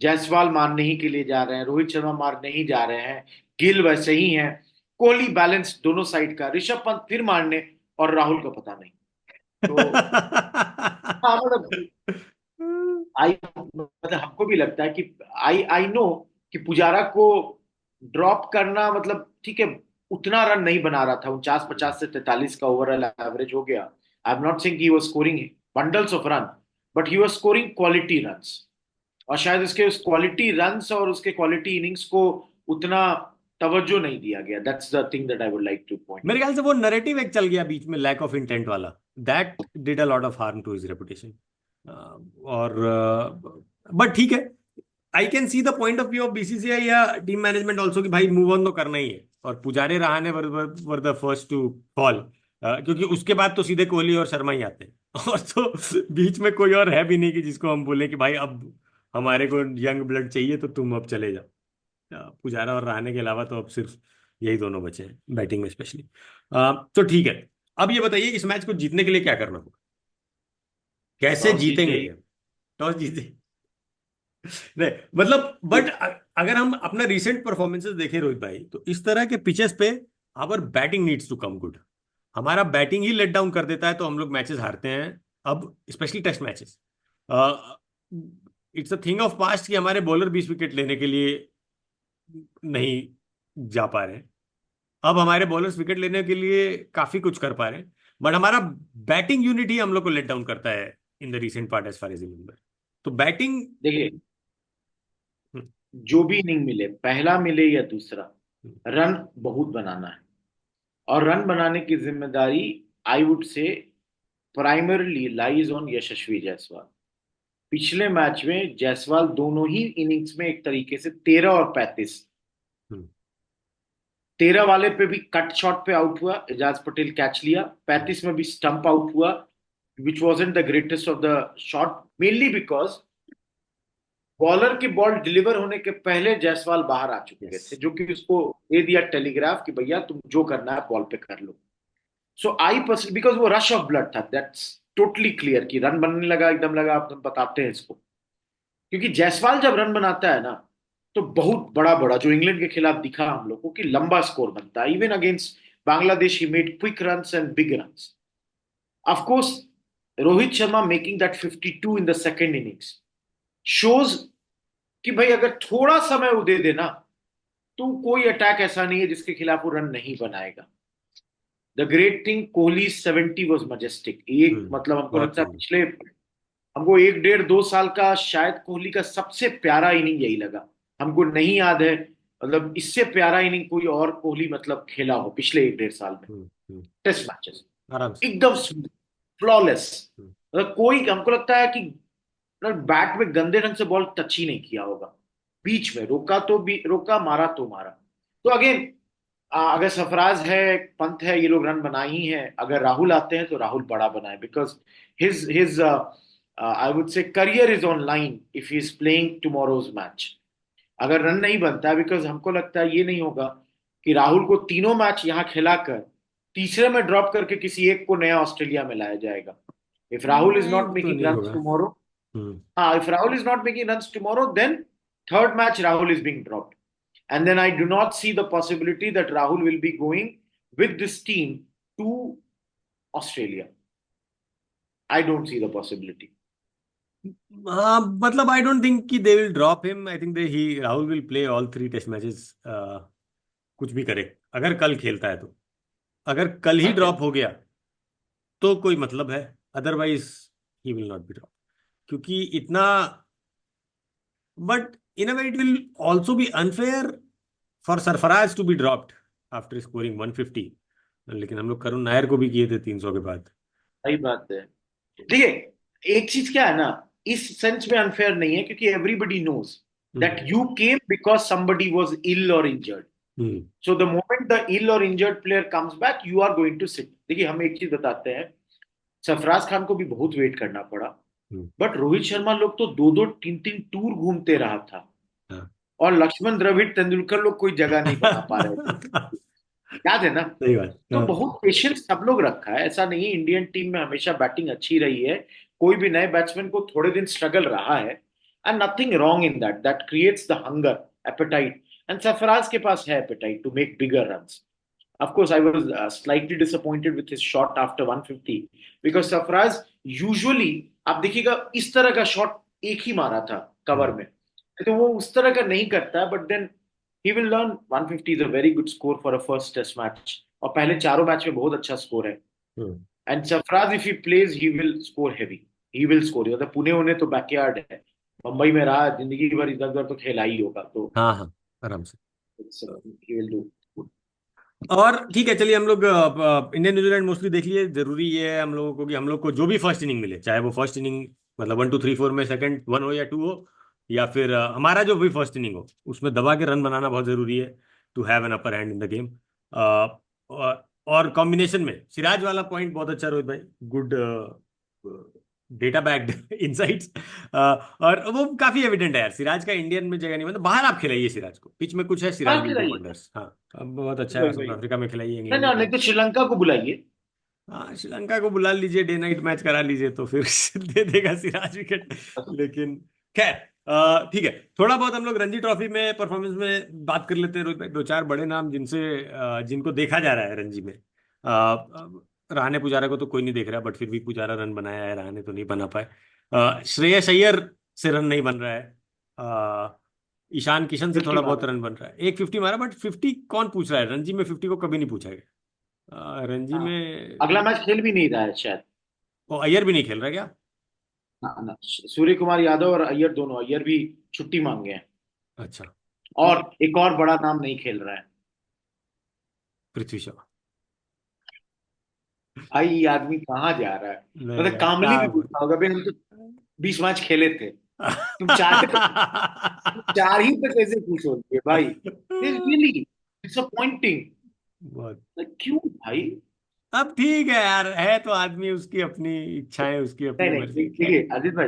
जायसवाल मारने ही के लिए जा रहे हैं, रोहित शर्मा मारने ही जा रहे हैं, गिल वैसे ही हैं, कोहली बैलेंस दोनों साइड का, ऋषभ पंत फिर मारने, और राहुल का पता नहीं। तो हाँ मतलब आई मतलब हमको भी लगता है कि आई आई नो कि पुजारा को ड्रॉप करना मतलब ठीक है, उतना रन नहीं बना रहा था। 49-50 से 43 का ओवरऑल एवरेज हो गया। I am not saying he was scoring bundles of run, but he was scoring quality runs. और शायद उसके उस क्वालिटी रन्स और उसके क्वालिटी इनिंग्स को उतना तवज्जो नहीं दिया गया। That's the thing that I would like to point मेरे आउट। ख्याल से वो नैरेटिव एक चल गया बीच में, लैक ऑफ इंटेंट वाला, that did a lot of harm to his reputation. और बट ठीक है, I can see the point of view of BCCI या टीम मैनेजमेंट ऑल्सो कि भाई मूव ऑन तो करना ही है, और Pujara Rahane were the first to fall, क्योंकि उसके बाद तो सीधे कोहली और शर्मा ही आते हैं और तो बीच में कोई और है भी नहीं कि जिसको हम बोले कि भाई अब हमारे को यंग ब्लड चाहिए तो तुम अब चले जाओ। पुजारा और रहाणे के अलावा तो अब सिर्फ यही दोनों बचे हैं बैटिंग में स्पेशली। तो ठीक है, अब ये बताइए इस मैच को जीतने के लिए क्या करना होगा, कैसे टॉस जीतेंगे जीते। ये? टॉस जीते नहीं मतलब, बट अगर हम अपना रिसेंट परफॉर्मेंसेस देखें रोहित भाई, तो इस तरह के पिचेस पे our batting needs to come good. हमारा बैटिंग ही लेट डाउन कर देता है तो हम लोग मैचेस हारते हैं। अब specially test matches, it's a thing of past कि हमारे बॉलर 20 विकेट लेने के लिए नहीं जा पा रहे हैं। अब हमारे बॉलर्स विकेट लेने के लिए काफी कुछ कर पा रहे हैं, बट हमारा बैटिंग यूनिट ही हम लोग को लेट डाउन करता है in the recent part as far as remember. तो बैटिंग। देखिए, जो भी इनिंग मिले, पहला मिले या दूसरा, रन बहुत बनाना है। और रन बनाने की जिम्मेदारी I would say primarily lies on Yashasvi Jaiswal. पिछले मैच में जायसवाल दोनों ही इनिंग्स में एक तरीके से 13 और 35, 13 वाले पे भी कट शॉट पे आउट हुआ, एजाज पटेल कैच लिया, 35 में भी स्टंप आउट हुआ, which wasn't the greatest of the shot, mainly because bowler की बॉल डिलीवर होने के पहले जायसवाल बाहर आ चुके थे, जो कि उसको दे दिया टेलीग्राफ कि भैया तुम जो करना है बॉल पे कर लो। सो आई पर्सन, बिकॉज वो रश ऑफ ब्लड था, दैट्स टोटली क्लियर कि रन बनने लगा, एकदम लगा, आप बताते हैं इसको। क्योंकि जायसवाल जब रन बनाता है ना, तो बहुत बड़ा बड़ा, जो इंग्लैंड के खिलाफ दिखा हम लोग को कि लंबा स्कोर बनता है। Even against Bangladesh he made quick runs and big runs. Of course Rohit Sharma making that 52 in the second innings shows कि भाई अगर थोड़ा समय वो दे देना, तो कोई अटैक ऐसा नहीं है जिसके खिलाफ वो रन नहीं बनाएगा। The great thing, Kohli 70 was majestic. एक मतलब हमको बहुत लगता है सही। पिछले, हमको 1 1.5 2 साल का शायद कोहली का सबसे प्यारा इनिंग यही लगा। हमको नहीं याद है मतलब इससे प्यारा इनिंग कोई और कोहली मतलब खेला हो पिछले 1 1.5 साल में। टेस्ट मैचेस आराम से। एकदम फ्लॉलेस। हम्म, मतलब कोई, हमको लगता है कि बैट में गंदे ढंग से बॉल टच ही नहीं किया होगा। बीच में रोका तो भी रोका, मारा तो मारा। तो अगेन, अगर सरफराज है, पंत है, ये लोग रन बना ही है। अगर राहुल आते हैं तो राहुल बड़ा बनाए, बिकॉज हिज आई वुड से career is on line if he is playing tomorrow's match. अगर रन नहीं बनता है, बिकॉज हमको लगता है ये नहीं होगा कि राहुल को तीनों मैच यहाँ खिलाकर तीसरे में ड्रॉप करके किसी एक को नया ऑस्ट्रेलिया में लाया जाएगा। इफ राहुल इज नहीं नॉट वो तो मेकिंग नहीं रन होगा। Tomorrow, hmm. if Rahul is not making runs tomorrow, then third match Rahul is being dropped. And then I do not see the possibility that Rahul will be going with this team to Australia. I don't see the possibility. हाँ मतलब आई don't think कि they will drop him. I think they he Rahul will play all 3 test matches, कुछ भी करे, अगर कल खेलता है तो। अगर कल ही Okay. ड्रॉप हो गया तो कोई मतलब है, otherwise he will not be drop, क्योंकि इतना। But in a way it will also be unfair for Sarfaraz to be dropped after scoring 150। लेकिन हम लोग करुण नायर को भी किए थे 300 के बाद। सही बात है। देखिए, एक चीज क्या है ना, इस सेंस में अनफेयर नहीं है क्योंकि everybody knows that hmm. You came because somebody was ill or injured. Hmm so the moment the ill or injured player comes back, you are going to sit. देखिए, हम एक चीज बताते हैं, सरफराज खान को भी बहुत वेट करना पड़ा, हम्म, बट रोहित शर्मा लोग तो दो दो तीन तीन टूर घूमते रहा था, हाँ। और लक्ष्मण द्रविड़ तेंदुलकर लोग कोई जगह नहीं बना पा रहे थे। याद है ना? सही बात, तो हाँ। बहुत पेशेंस सब लोग रखा है, ऐसा नहीं है। इंडियन टीम में हमेशा बैटिंग अच्छी रही है, कोई भी नए बैट्समैन को थोड़े दिन स्ट्रगल रहा है, and nothing wrong in that, that creates the hunger, appetite, and Sarfaraz के पास है appetite to make bigger runs. Of course, I was slightly disappointed with his shot after 150 because Sarfaraz usually, आप देखिएगा, इस तरह का शॉट एक ही मारा था कवर हम्म में, तो वो उस तरह का नहीं करता, but then he will learn। 150 is a very good score for a first test match, और पहले चारों मैच में बहुत अच्छा स्कोर है। Hmm, and Sarfaraz if he plays he will score heavy, he will score. मतलब पुणे होने तो बैकयार्ड है, मुंबई में रहा जिंदगी भर, इधर उधर तो खेला ही होगा, तो हाँ हाँ, आराम से। He will do. और ठीक है, चलिए हम लोग इंडियन न्यूजीलैंड मोस्टली देख लिए। जरूरी ये है हम लोगों को कि हम लोग को जो भी फर्स्ट इनिंग मिले, चाहे वो फर्स्ट इनिंग मतलब 1 2 3 4 में सेकंड 1 हो या 2 हो, या फिर हमारा जो भी फर्स्ट इनिंग हो, उसमें दबा के रन बनाना बहुत जरूरी है to have an upper hand in the game. और कॉम्बिनेशन में सिराज वाला पॉइंट बहुत अच्छा रोहित भाई, गुड डेटा बैक्ड इनसाइट्स। और वो काफी एविडेंट है यार, सिराज का इंडियन में जगह नहीं, मतलब बाहर आप खिलाइए सिराज को, पिच में कुछ है, सिराज हाँ विल डू खिलाइए, वंडर्स। हाँ, अब बहुत अच्छा है, वही साउथ वही। अफ्रीका में खिलाइए, नहीं इंग्लैंड में ना, नहीं खिलाइए। तो श्रीलंका को बुलाइए। हाँ, श्रीलंका को बुला लीजिए, डे नाइट मैच करा लीजिए तो फिर दे देगा सिराज विकेट। लेकिन खैर, ठीक है, थोड़ा बहुत हम लोग रणजी ट्रॉफी में परफॉर्मेंस में बात कर लेते हैं रोहित भाई। दो चार बड़े नाम जिनसे जिनको देखा जा रहा है रणजी में। रहाणे पुजारा को तो कोई नहीं देख रहा, बट फिर भी पुजारा रन बनाया है, रहाणे तो नहीं बना पाए। श्रेयस अय्यर से रन नहीं बन रहा है। ईशान किशन से 50 थोड़ा बहुत मारा। रन बन रहा है, एक 50 मारा, बट 50 कौन पूछ रहा है? रणजी में 50 को कभी नहीं पूछा गया। रणजी हाँ, में अगला मैच खेल भी नहीं रहा है शायद। वो अय्यर भी नहीं खेल रहा क्या? ना ना, सूर्य कुमार यादव और अय्यर दोनों, अय्यर भी छुट्टी मांगे हैं। अच्छा, और एक और बड़ा नाम नहीं खेल रहा है। पृथ्वी शॉ। भाई ये आदमी कहाँ जा रहा है? नहीं मतलब यार, कामली क्या भी बोल। पूछता होगा, भाई हम तो 20 मैच खेले थे, तुम चार चार ही पे कैसे खुश होते भाई? Really disappointing. बहुत। क्यों भाई? अब ठीक है यार, है तो आदमी, उसकी अपनी इच्छाएं, उसकी नहीं अपनी नहीं, मर्जी, क्या। देखिए आदित्य भाई,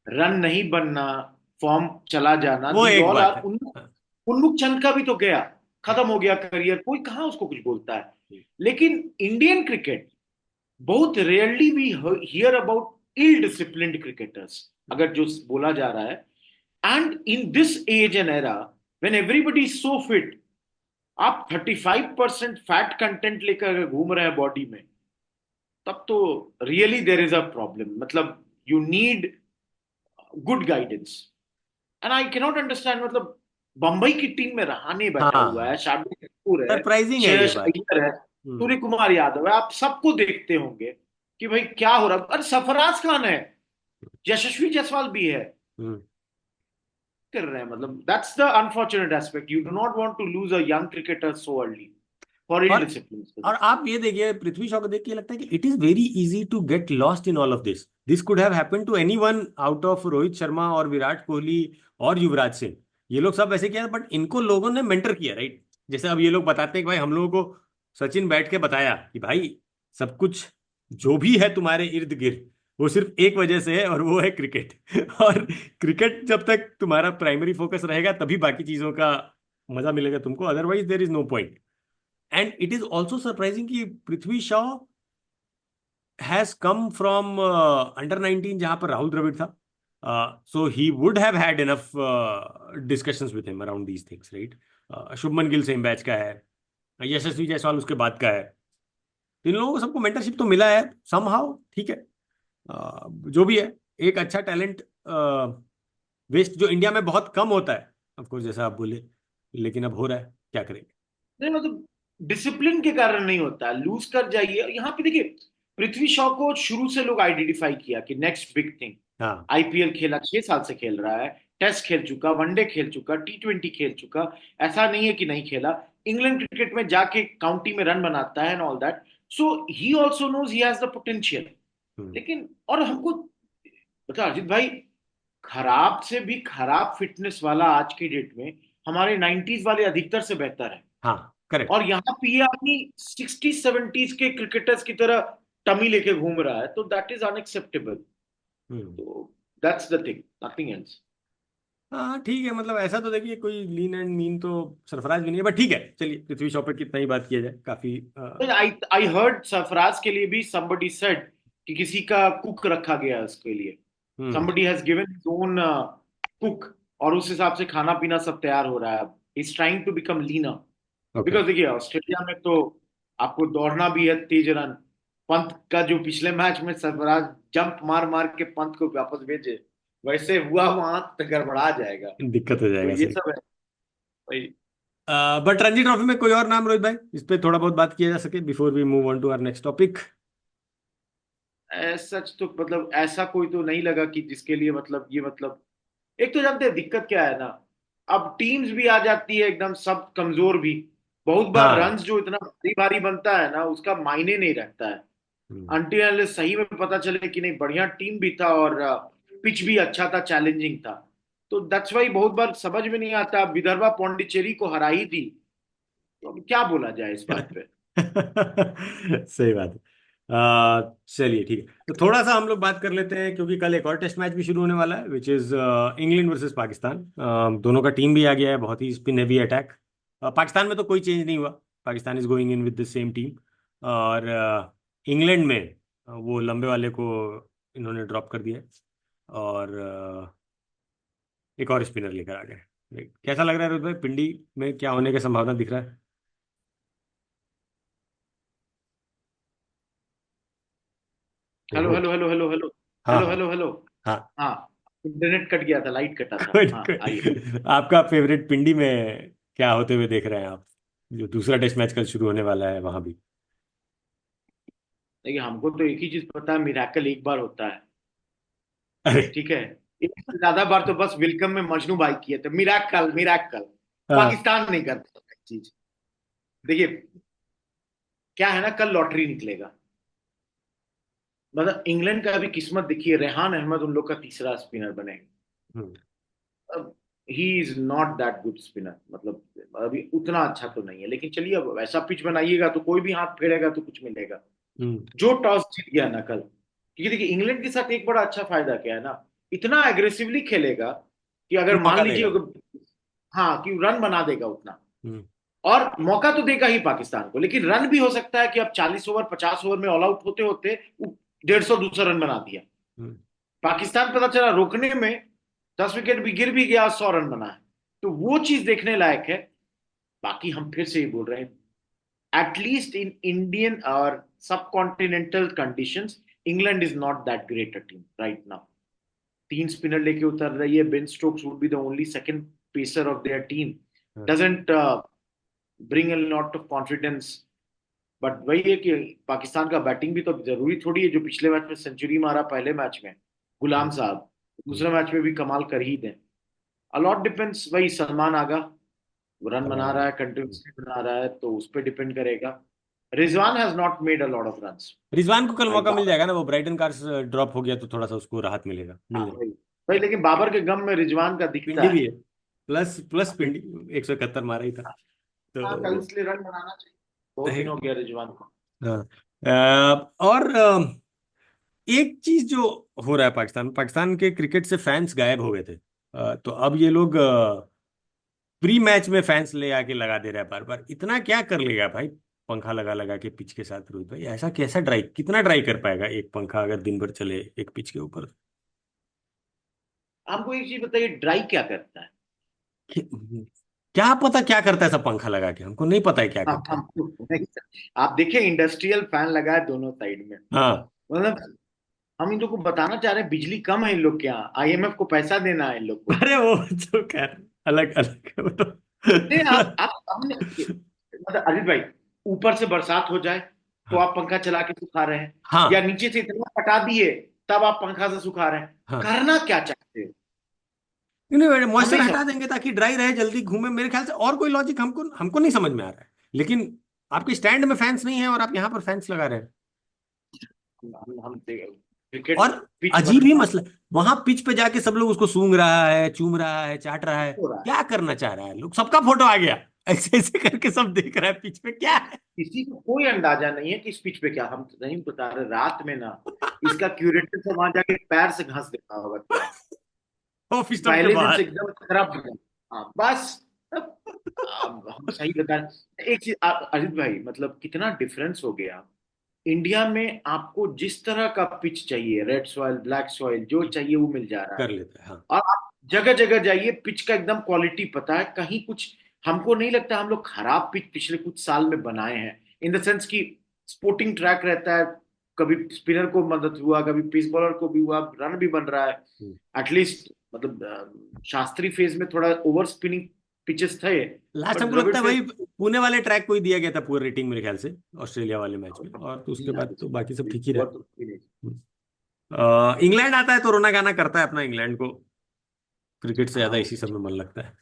रन नहीं बनना, फॉर्म चला जाना, वो दीज एक ऑल बात आर। है। हाँ, उन्मुख चंद का भी तो गया, खत्म हो गया करियर, कोई कहाँ उसको कुछ बोलता है। लेकिन इंडियन क्रिकेट, बहुत rarely we hear about ill disciplined cricketers, अगर जो बोला जा रहा है। And in this age and era when everybody is so fit, आप 35% फैट कंटेंट लेकर अगर घूम रहे हैं बॉडी में, तब तो really there is a problem. मतलब you need good guidance, and I cannot understand. मतलब बंबई की टीम में रहाणे बैठा हुआ हाँ, है, शार्दुल ठाकुर है, सरप्राइजिंग है ये श्रेयस बात। अय्यर है, हम्म सूर्य कुमार यादव है, आप सबको देखते होंगे कि भाई क्या हो रहा है। अरे सरफराज खान है, यशस्वी जायसवाल भी है, हम्म कर रहे हैं। मतलब that's the unfortunate aspect, you do not want to lose a young cricketer so early for ill or discipline. और आप ये देखिए, पृथ्वी शॉ को देख के लगता है कि it is very easy to get lost in all of this. This could have happened to anyone out of Rohit Sharma और विराट कोहली और युवराज सिंह। ये लोग सब ऐसे किया, बट इनको लोगों ने मेंटर किया, राइट? जैसे अब ये लोग बताते हैं कि भाई हम लोगों को सचिन बैठ के बताया कि भाई सब कुछ जो भी है तुम्हारे इर्द गिर्द, वो सिर्फ एक वजह से है, और वो है क्रिकेट। और क्रिकेट जब तक तुम्हारा प्राइमरी फोकस रहेगा तभी बाकी चीजों का मजा मिलेगा तुमको, otherwise there is no point. And it is also surprising कि Prithvi Shaw has come from under 19, जहां पर राहुल द्रविड़ था। So he would have had enough discussions with him around these things, right? Shubman Gill same batch का है, यशस्वी जायसवाल उसके बाद का है। तो इन लोगों को सबको मेंटरशिप तो मिला है समहाउ, ठीक है। जो भी है, एक अच्छा टैलेंट वेस्ट जो इंडिया में बहुत कम होता है, ऑफकोर्स जैसा आप बोले, लेकिन अब हो रहा है, क्या करेंगे। नहीं मतलब डिसिप्लिन के कारण नहीं होता, लूज कर जाइए। यहाँ पे देखिए, पृथ्वी शॉ को शुरू से लोग आइडेंटिफाई किया कि नेक्स्ट बिग थिंग। हाँ, आईपीएल खेला, 6 साल से खेल रहा है, टेस्ट खेल चुका, वनडे खेल चुका, T20 खेल चुका, ऐसा नहीं है कि नहीं खेला। इंग्लैंड क्रिकेट में जाके काउंटी में रन बनाता है and all that, so he also knows he has the potential. Hmm, लेकिन और हमको बता अजित भाई, खराब से भी खराब फिटनेस वाला आज की डेट में हमारे 90s वाले अधिकतर से बेहतर है। हाँ, करेक्ट। और यहाँ पे ये आदमी 60-70s के क्रिकेटर्स की तरह टमी लेके घूम रहा है, तो दैट इज अनएक्सेप्टेबल। हम्म। तो that's the thing, nothing else. हाँ ठीक है, मतलब ऐसा तो देखिए कोई लीन एंड मीन तो सरफराज भी नहीं है, बट ठीक है, चलिए पृथ्वी शॉ पे कितना ही बात किया जाए, काफी आई हर्ड सरफराज के लिए भी समबडी सेड कि किसी का कुक रखा गया है उसके लिए। Hmm. Somebody has given his own cook, और उस हिसाब से खाना पीना सब तैयार हो रहा है। Is trying to become leaner. Okay. Because देखिए ऑस्ट्रेलिया में तो आपको दौड़ना भी है, तेज रन। पंत का जो पिछले मैच में सरफराज जंप मार मार के पंत को वापस भेजे, वैसे हुआ वहां तो गड़बड़ा जाएगा। दिक्कत हो तो जाएगा, ये सही। सब है भाई। बट रणजी ट्रॉफी में कोई और नाम रोहित भाई, इस पे थोड़ा बहुत बात किया जा सके before we move on to our next topic? सच तो मतलब ऐसा कोई तो नहीं लगा कि जिसके लिए मतलब ये मतलब, एक तो जानते हैं दिक्कत क्या है ना, अब टीम्स भी आ जाती है एकदम सब कमजोर भी। बहुत बार हाँ। रन्स जो इतना भारी भारी बनता है ना, उसका मायने नहीं रखता है। हम्म। अनटिल सही में पता चले कि नहीं बढ़िया टीम भी था और पिच भी अच्छा था, चैलेंजिंग था। तो दैट्स वाई बहुत बार समझ में नहीं आता। विदर्भा पौंडीचेरी को हरा ही थी, तो अब क्या बोला जाए इस बात पे। सही बात है। चलिए ठीक है, तो थोड़ा सा हम लोग बात कर लेते हैं, क्योंकि कल एक और टेस्ट मैच भी शुरू होने वाला है, which is England versus Pakistan. दोनों का टीम भी आ गया है, बहुत ही स्पिन हैवी अटैक। पाकिस्तान में तो कोई चेंज नहीं हुआ, Pakistan is going in with the same team. और इंग्लैंड में वो लंबे वाले को इन्होंने ड्रॉप कर दिया है, और एक और स्पिनर लेकर आ गए। कैसा लग रहा है रोहित भाई, पिंडी में क्या होने की संभावना दिख रहा है? हेलो ओहो। हेलो हेलो हेलो हेलो हाँ हेलो हाँ हेलो हेलो। हाँ। हाँ, इंटरनेट कट गया था, लाइट कटा था। कोई हाँ आइए। कोई आपका फेवरेट पिंडी में क्या होते हुए देख रहे हैं आप, जो दूसरा टेस्ट मैच कल शुरू होने वाला है वहां भी? देखिए हमको तो एक ही चीज पता है, मिराकल एक बार होता है। अरे। ठीक है, एक से ज्यादा बार तो बस वेलकम में मजनू भाई किए थे, मिराकल मिराकल। हाँ। पाकिस्तान नहीं करता चीज। देखिए क्या है ना, कल लॉटरी निकलेगा। मतलब इंग्लैंड का अभी किस्मत देखिए, रेहान अहमद उन लोग का तीसरा स्पिनर बनेगा। हम्म। अब he is not that good spinner, मतलब अभी उतना अच्छा तो नहीं है, लेकिन चलिए अब ऐसा पिच बनाइएगा तो कोई भी हाथ फेरेगा तो कुछ मिलेगा। हम्म। जो टॉस जीत गया ना कल, क्योंकि देखिए इंग्लैंड के साथ एक बड़ा अच्छा फायदा क्या है ना, इतना एग्रेसिवली खेलेगा कि कि अगर मान मौका लीजिए देगा। हाँ कि रन बना देगा उतना। हम्म। और मौका तो देगा ही पाकिस्तान को, लेकिन रन भी हो सकता है कि अब 40 ओवर 50 ओवर में ऑल आउट होते होते 150 दूसरा रन बना दिया। हम्म। पाकिस्तान पता चला रोकने में 10 विकेट भी गिर भी गया, 100 रन बना है। तो वो चीज देखने लायक है। बाकी हम फिर से ही बोल रहे हैं, at least in Indian or subcontinental conditions, England is not that great a team right now. 3 spinner लेके उतर रही है, Ben Stokes would be the only second pacer of their team. हाँ। Doesn't bring a lot of confidence. But वही है कि पाकिस्तान का batting भी तो जरूरी थोड़ी है, जो पिछले मैच में सेंचुरी मारा पहले मैच में गुलाम हम्म। साहब, हम्म। दूसरे मैच में भी कमाल कर ही दें। अलॉट डिपेंड्स, वही सलमान आगा रन बना रहा हाँ। है, कंटिन्यूसली बना रहा है, तो उस पर डिपेंड करेगा। Rizwan has not made a lot of runs. Rizwan को कल भाई मौका मिल बाबर, जाएगा ना, वो ब्राइटन कार्स ड्रॉप हो गया तो थोड़ा सा उसको राहत मिलेगा, हाँ मिल जाएगा। भाई। भाई लेकिन बाबर के गम में रिजवान का दिखता पिंडी है। भी है, प्लस प्लस पिंडी 171 मारा ही था, हाँ कल तो इसलिए रन बनाना चाहिए, बहुत दिन सही। हो गया रिजवान को। हाँ। और एक चीज जो हो रहा है पाकिस्तान में, पाकिस्तान के क्रिकेट से फैंस गायब हो गए थे। तो अब ये लोग प्री मैच में फैंस ले आके लगा दे रहा है बार बार, इतना क्या कर लेगा भाई, पंखा लगा लगा के पिच के साथ? रोहित भाई ऐसा कैसा ड्राई, कितना ड्राई कर पाएगा एक पंखा अगर दिन भर चले एक पिच के ऊपर? हमको एक चीज बताइए, ड्राई क्या करता है? कि- क्या पता क्या करता है सब पंखा लगा के, हमको नहीं पता है क्या हम करता है। हमको नहीं। आप देखिए इंडस्ट्रियल फैन लगा है दोनों साइड में। हाँ। मतलब हम इन लोग को बताना चाह रहे हैं बिजली कम है इन लोग के यहाँ, आईएमएफ को पैसा देना है इन लोग को। अरे वो तो खैर अलग अलग है वो तो। नहीं आप हमने मतलब अजीत भाई, ऊपर से बरसात हो जाए तो हाँ आप पंखा चला के सुखा रहे हैं, या हाँ नीचे से इतना पटा दिए तब आप पंखा से सुखा रहे हैं। हाँ। करना क्या चाहते हो? नहीं, हम मॉइस्चर नहीं हटा समझ। देंगे ताकि ड्राई रहे, जल्दी घूमे, मेरे ख्याल से और कोई लॉजिक हमको हमको नहीं समझ में आ रहा है। लेकिन आपके स्टैंड में फैंस नहीं है और आप यहाँ पर फैंस लगा रहे हैं। हम क्रिकेट और पिच अजीब ही बनना मसला, वहां पिच पे जाके सब लोग उसको सूंघ रहा है, चूम रहा है, चाट रहा है, हो रहा है। क्या करना चाह रहा है लोग, सबका फोटो आ गया, ऐसे ऐसे करके सब देख रहा है पिच पे क्या है। किसी को कोई अंदाजा नहीं है कि इस पिच पे क्या, हम तो नहीं बता रहे, रात में ना इसका क्यूरेटर से वहां जाके पैर से घास देखा होगा क्या है। ऑफ स्टंप के पहले दिन से बाहर। एकदम खराब हो गया। हाँ बस। अब हम सही बता रहे। एक चीज अजित भाई, मतलब कितना डिफरेंस हो गया। इंडिया में आपको जिस तरह का पिच चाहिए, रेड सॉइल, ब्लैक सॉइल, जो चाहिए वो मिल जा रहा है। कर लेते हैं हाँ। और आप जगह जगह जाइए, पिच का एकदम क्वालिटी पता है। कहीं कुछ हमको नहीं लगता हम लोग खराब पिच पिछले कुछ साल में बनाए हैं, इन द सेंस कि स्पोर्टिंग ट्रैक रहता है। कभी स्पिनर को मदद हुआ, कभी पेस बॉलर को भी हुआ, रन भी बन रहा है एटलीस्ट। मतलब शास्त्री फेज में थोड़ा ओवर स्पिनिंग पिचेस थे, लास्ट बट हमको लगता द्रविड़ है फेज। वही पुणे वाले ट्रैक को ही दिया गया था पूरे रेटिंग मेरे ख्याल से, ऑस्ट्रेलिया वाले मैच में, और तो उसके बाद तो बाकी सब ठीक ही रहा। इंग्लैंड आता है तो रोना गाना करता है अपना, इंग्लैंड को क्रिकेट से ज्यादा इसी सब में मन लगता है।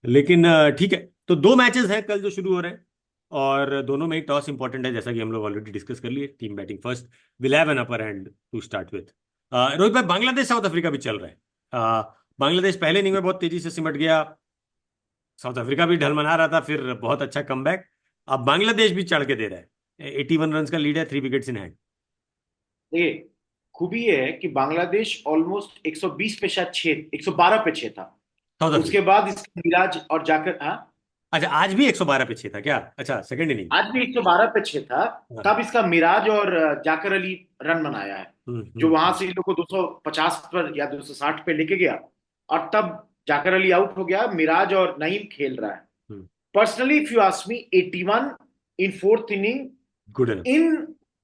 लेकिन ठीक है, तो दो मैचेस हैं कल जो शुरू हो रहे हैं, और दोनों में ही टॉस इंपॉर्टेंट है, जैसा कि हम लोग ऑलरेडी डिस्कस कर लिए। Team batting first will have an upper hand to start with. Rohit भाई, बांग्लादेश साउथ अफ्रीका भी चल रहा है। बांग्लादेश पहले इनिंग में बहुत तेजी से सिमट गया, साउथ अफ्रीका भी ढलमना रहा था, फिर बहुत अच्छा कमबैक। अब बांग्लादेश भी चढ़ के दे रहा है, 81 रन का लीड है, 3 विकेट्स इन हैंड। देखिए, खूबी ये है कि बांग्लादेश ऑलमोस्ट 120 पे, शायद 6, 112 पे 6 था। साउथ उसके अफ्रीका, बाद इसका मिराज और जाकर, हाँ, अच्छा आज भी 112 पे 6 था क्या? अच्छा सेकंड इनिंग। आज भी 112 पे 6 था। तब इसका मिराज और जाकर अली रन बनाया है, जो वहां से इन लोग को 250 पर या 260 पे लेके गया। और तब जाकर अली आउट हो गया, मिराज और नईम खेल रहा है। Personally if you ask me, 81 in fourth inning good enough in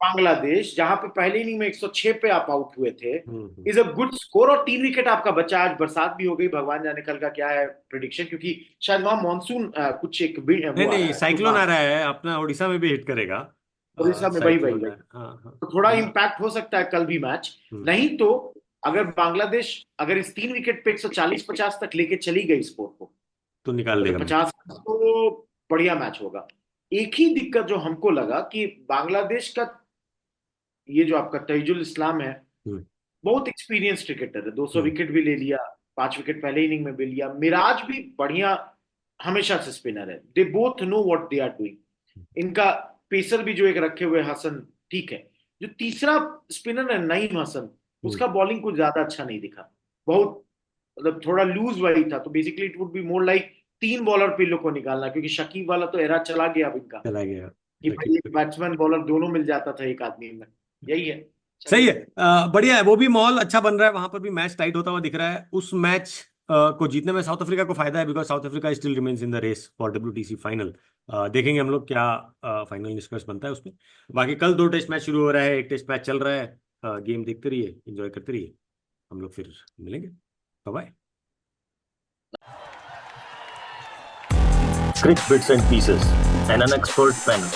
Bangladesh, जहां पे पहले इनिंग में 106 पे आप आउट हुए थे, इज अ गुड स्कोर। और 3 विकेट आपका बचा। आज बरसात भी हो गई, भगवान जाने कल का क्या है प्रिडिक्शन, क्योंकि शायद वहां मानसून कुछ एक वो नहीं आ रहा नहीं, है, साइक्लोन आ तूफान। रहा है अपना, उड़ीसा में भी हिट करेगा। उड़ीसा में वही वही साइक्लोन वही, है हाँ हाँ। तो थोड़ा इम्पैक्ट हो सकता है कल भी मैच। नहीं तो अगर बांग्लादेश अगर इस 3 विकेट पे 140-50 तक लेके चली गई स्कोर को, तो निकाल देगा मैच। 50, तो बढ़िया मैच होगा। एक ही दिक्कत जो हमको लगा कि बांग्लादेश का ये जो आपका तैजुल इस्लाम है, बहुत एक्सपीरियंस क्रिकेटर है। 200 विकेट भी ले लिया, 5 विकेट पहले इनिंग में भी लिया। मिराज भी बढ़िया, हमेशा से स्पिनर है। They both know what they are doing. इनका पेसर भी जो एक रखे हुए हसन, ठीक है। जो तीसरा स्पिनर है नईम हसन, उसका बॉलिंग कुछ ज्यादा अच्छा नहीं दिखा। बहुत मतलब थोड़ा लूज वही था। तो basically it would be more like 3 bowler पे इन लोग को निकालना, क्योंकि शकीब वाला तो एरा चला गया अब इनका, चला गया। कि भाई एक बैट्समैन बॉलर दोनों मिल जाता था एक आदमी में। यही है। सही है, बढ़िया है। वो भी माहौल अच्छा बन रहा है वहां पर भी, मैच टाइट होता हुआ दिख रहा है। उस मैच को जीतने में साउथ अफ्रीका को फायदा है, because South Africa still remains in the race for WTC final. देखेंगे हम लोग क्या फाइनल निष्कर्ष बनता है उसमें। बाकी कल 2 टेस्ट मैच शुरू हो रहा है, एक टेस्ट मैच चल रहा है। गेम देखते रहिए, एंजॉय करते रहिए। हम लोग फिर मिलेंगे, bye. Crick Bits and Pieces, an unexpert panel.